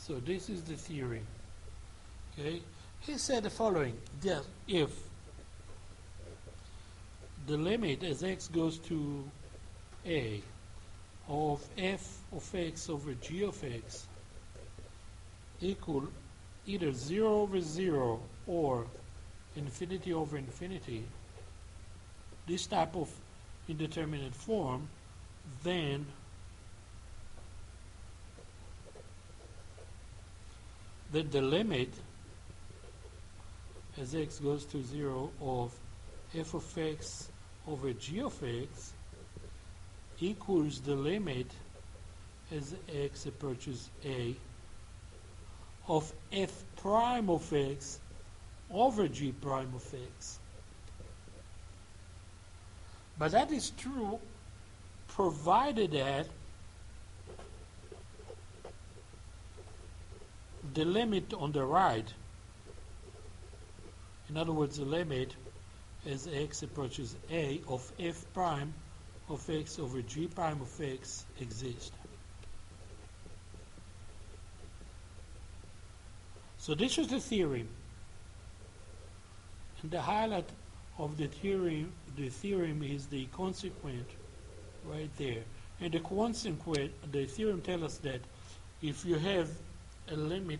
So this is the theorem. Okay, he said the following: that if the limit as x goes to a of f of x over g of x equal either 0 over 0 or infinity over infinity, this type of indeterminate form, then the limit as x goes to 0 of f of x over g of x equals the limit as x approaches a of f prime of x over g prime of x. But that is true provided that the limit on the right, in other words, the limit as x approaches a of f prime of x over g prime of x exists. So this is the theorem. And the highlight of the theorem is the consequent right there. And the theorem tells us that if you have a limit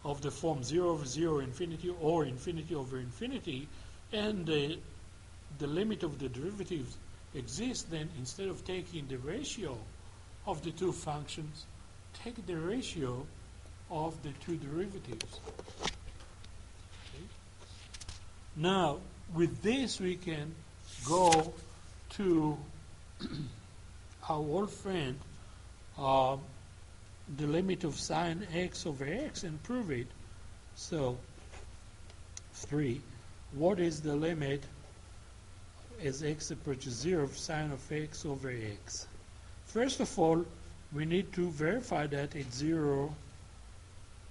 of the form 0 over 0 infinity or infinity over infinity, and the limit of the derivatives exists, then instead of taking the ratio of the two functions, take the ratio of the two derivatives. Okay. Now, with this, we can go to our old friend, the limit of sine x over x, and prove it. So, 3. What is the limit as x approaches 0 of sine of x over x? First of all, we need to verify that it's 0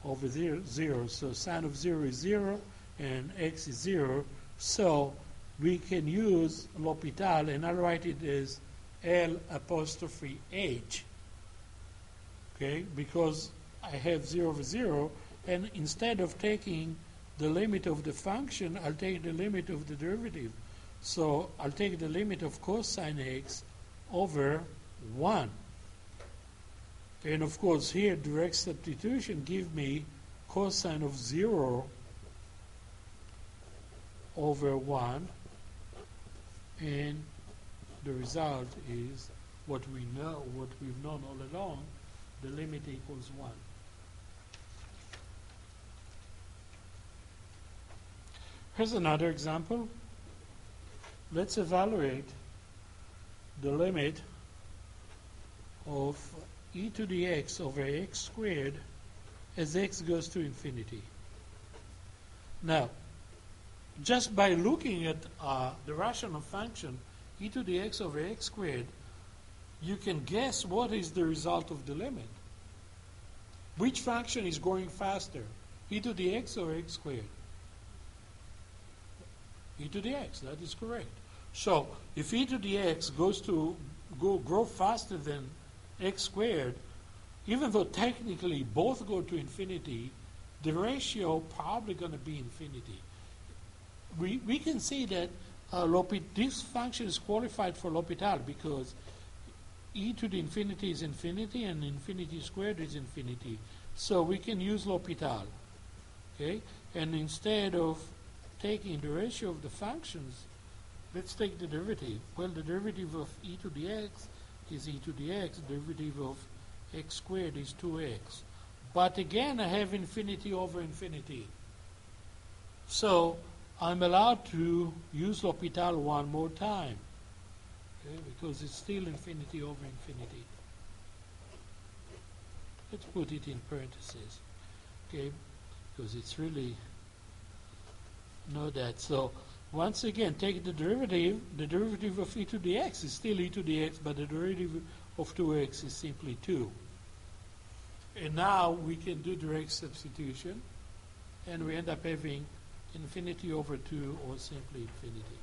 over 0. So sine of 0 is 0 and x is 0. So we can use L'Hopital, and I'll write it as L apostrophe H. Okay, because I have 0 over 0, and instead of taking the limit of the function, I'll take the limit of the derivative. So I'll take the limit of cosine x over 1. And of course here direct substitution gives me cosine of 0 over 1, and the result is what we've known all along, the limit equals 1. Here's another example. Let's evaluate the limit of e to the x over x squared as x goes to infinity. Now, just by looking at the rational function e to the x over x squared, you can guess what is the result of the limit. Which function is going faster, e to the x or x squared? E to the x, that is correct. So if e to the x grow faster than x squared, even though technically both go to infinity, the ratio probably going to be infinity. We can see that this function is qualified for L'Hopital because e to the infinity is infinity and infinity squared is infinity. So we can use L'Hopital. Okay? And instead of taking the ratio of the functions, let's take the derivative. Well, the derivative of e to the x is e to the x. The derivative of x squared is 2x. But again, I have infinity over infinity. So I'm allowed to use L'Hopital one more time, okay, because it's still infinity over infinity. Let's put it in parentheses, okay, because it's really know that. So once again, take the derivative of e to the x is still e to the x, but the derivative of 2x is simply 2. And now we can do direct substitution, and we end up having infinity over 2 or simply infinity.